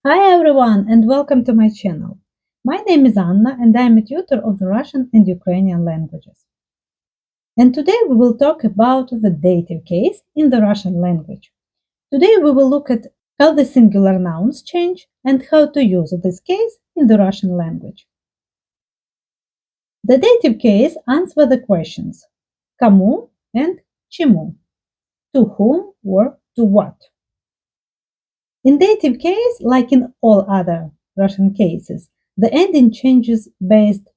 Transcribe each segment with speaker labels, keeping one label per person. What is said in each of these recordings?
Speaker 1: Hi everyone and welcome to my channel. My name is Anna and I am a tutor of the Russian and Ukrainian languages. And today we will talk about the dative case in the Russian language. Today we will look at how the singular nouns change and how to use this case in the Russian language. The dative case answers the questions кому and чему, to whom or to what. In dative case, like in all other Russian cases, the ending changes based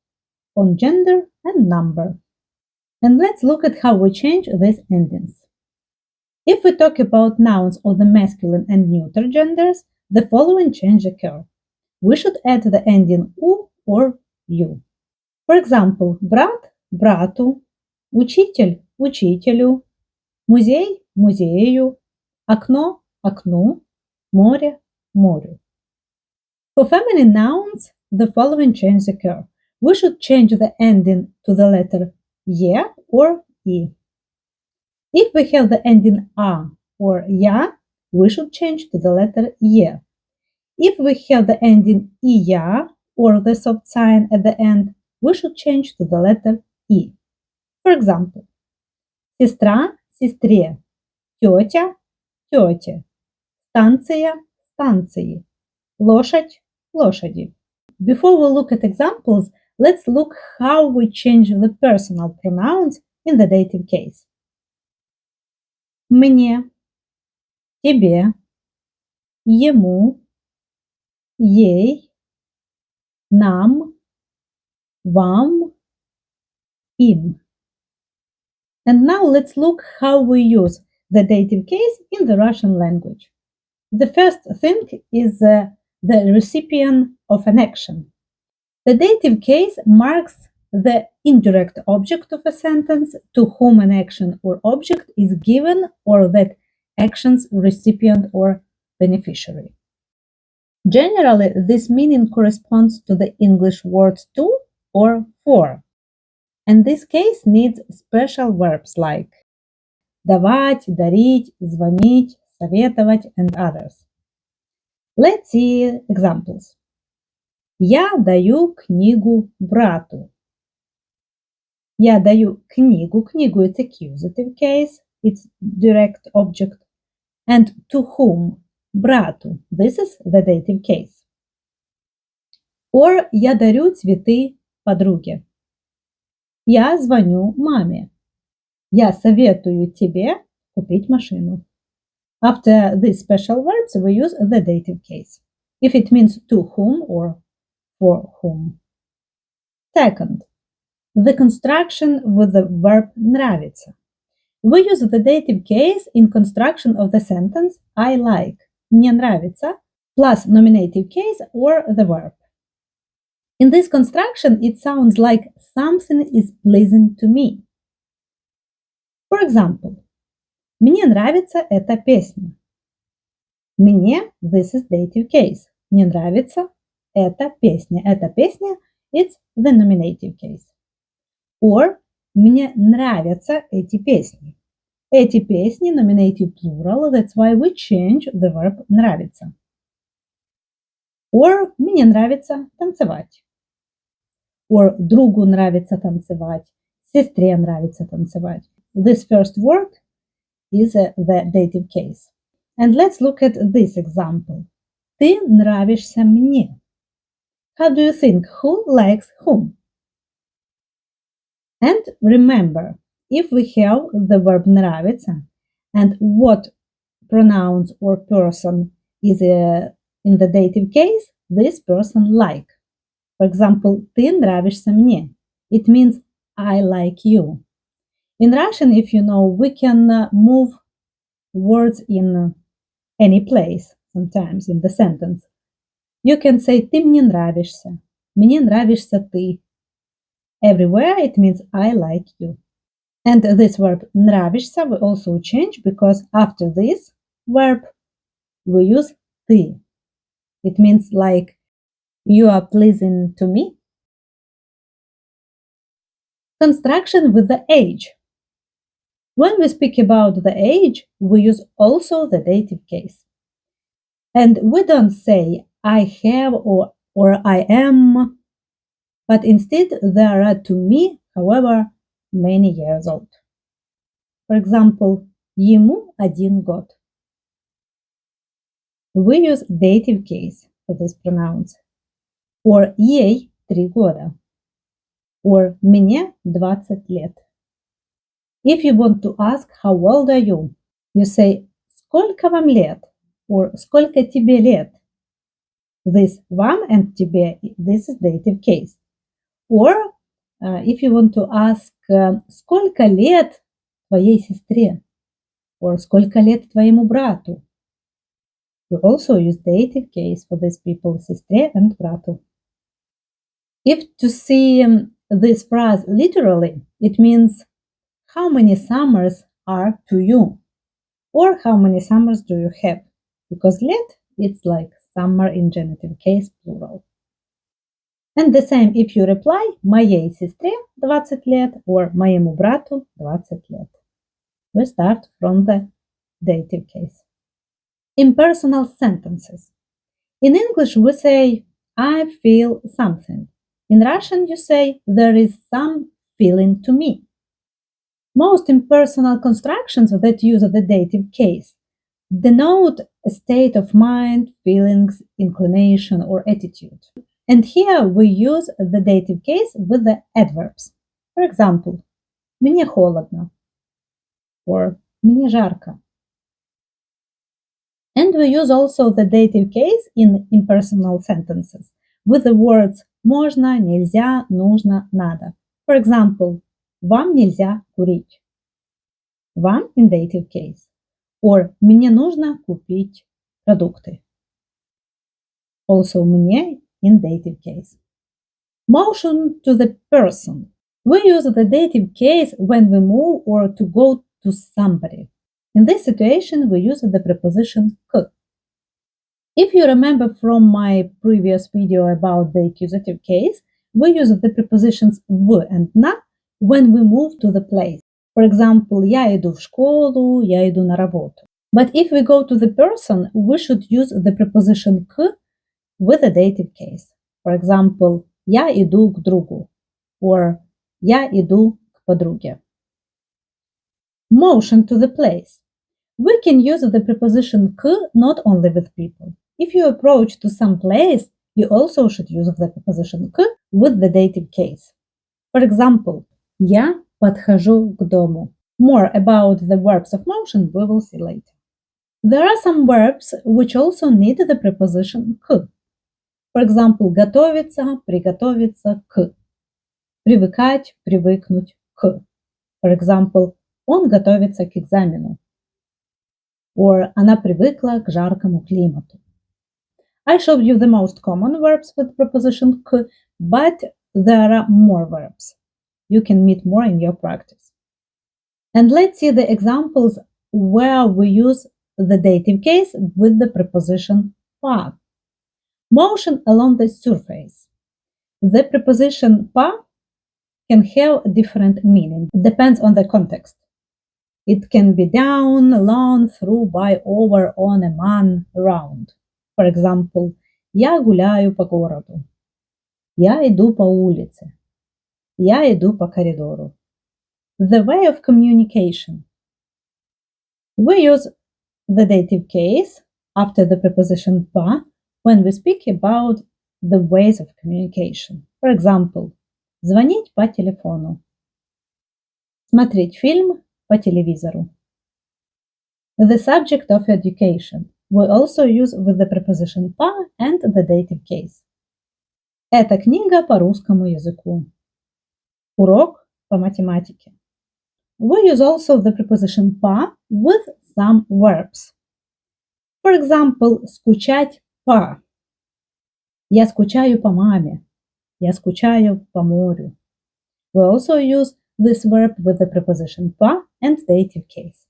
Speaker 1: on gender and number. And let's look at how we change these endings. If we talk about nouns of the masculine and neuter genders, the following change occur. We should add the ending u or ю. For example, брат – брату, учитель – учителю, музей – музею, окно – окну, море – морю. For feminine nouns, the following changes occur. We should change the ending to the letter ye or i. If we have the ending a or ya, we should change to the letter ye. If we have the ending iya or the soft sign at the end, we should change to the letter i. For example, сестра – сестре, тетя – тете, станция – станции, лошадь – лошади. Before we look at examples, let's look how we change the personal pronouns in the dative case. Мне, тебе, ему, ей, нам, вам, им. And now let's look how we use the dative case in the Russian language. The first thing is the recipient of an action. The dative case marks the indirect object of a sentence to whom an action or object is given or that action's recipient or beneficiary. Generally, this meaning corresponds to the English words to or for. And this case needs special verbs like давать, дарить, звонить, советовать, and others. Let's see examples. Я даю книгу брату. Я даю книгу. Книгу it's accusative case, it's direct object. And to whom? Брату. This is the dative case. Or я дарю цветы подруге. Я звоню маме. Я советую тебе купить машину. After these special verbs, we use the dative case, if it means to whom or for whom. Second, the construction with the verb нравиться. We use the dative case in construction of the sentence I like, мне нравится, plus nominative case or the verb. In this construction, it sounds like something is pleasing to me. For example, мне нравится эта песня. Мне, this is dative case. Мне нравится эта песня. Эта песня, it's the nominative case. Or мне нравятся эти песни. Эти песни, nominative plural, that's why we change the verb нравится. Or мне нравится танцевать. Or другу нравится танцевать. Сестре нравится танцевать. This first word is the dative case. And let's look at this example. Ты нравишься мне. How do you think? Who likes whom? And remember, if we have the verb нравится and what pronouns or person is in the dative case, this person like. For example, ты нравишься мне. It means I like you. In Russian, if you know, we can move words in any place, sometimes in the sentence. You can say ты мне нравишься. Мне нравишься ты. Everywhere it means I like you. And this verb нравишься we also change because after this verb we use ты. It means like you are pleasing to me. Construction with the age. When we speak about the age, we use also the dative case. And we don't say I have or I am, but instead they are to me, however, many years old. For example, ему 1 год. We use dative case for these pronouns. Or ей 3 года. Or мне 20 лет. If you want to ask how old are you, you say сколько вам лет? Or сколько тебе лет? This вам and тебе, this is dative case. Or if you want to ask сколько лет твоей сестре? Or сколько лет твоему брату? We also use dative case for these people, сестре and брату. If to see this phrase literally, it means how many summers are to you? Or how many summers do you have? Because лет, it's like summer in genitive case, plural. And the same if you reply моей сестре 20 лет or моему брату 20 лет. We start from the dative case. Impersonal sentences. In English we say I feel something. In Russian you say there is some feeling to me. Most impersonal constructions that use the dative case denote a state of mind, feelings, inclination, or attitude. And here we use the dative case with the adverbs. For example, мне холодно or мне жарко. And we use also the dative case in impersonal sentences with the words можно, нельзя, нужно, надо. For example, вам нельзя курить. Вам in dative case. Or мне нужно купить продукты. Also мне in dative case. Motion to the person. We use the dative case when we move or to go to somebody. In this situation, we use the preposition к. If you remember from my previous video about the accusative case, we use the prepositions в and на when we move to the place. For example, я иду в школу, я иду на работу. But if we go to the person, we should use the preposition к with the dative case. For example, я иду к другу or я иду к подруге. Motion to the place. We can use the preposition к not only with people. If you approach to some place, you also should use the preposition к with the dative case. For example, я подхожу к дому. More about the verbs of motion we will see later. There are some verbs which also need the preposition к. For example, готовиться, приготовиться к. Привыкать, привыкнуть к. For example, он готовится к экзамену. Or она привыкла к жаркому климату. I showed you the most common verbs with preposition к, but there are more verbs. You can meet more in your practice. And let's see the examples where we use the dative case with the preposition по. Motion along the surface. The preposition по can have different meaning. It depends on the context. It can be down, along, through, by, over, on, among, around. For example, я гуляю по городу. Я иду по улице. Я иду по коридору. The way of communication. We use the dative case after the preposition по when we speak about the ways of communication. For example, звонить по телефону. Смотреть фильм по телевизору. The subject of education. We also use with the preposition по and the dative case. Эта книга по русскому языку. Урок по математике. We use also the preposition по with some verbs. For example, скучать по. Я скучаю по маме. Я скучаю по морю. We also use this verb with the preposition по and dative case.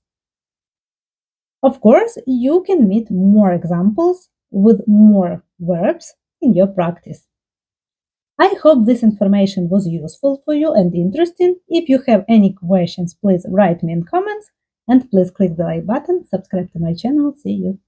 Speaker 1: Of course, you can meet more examples with more verbs in your practice. I hope this information was useful for you and interesting. If you have any questions, please write me in comments and please click the like button, subscribe to my channel. See you.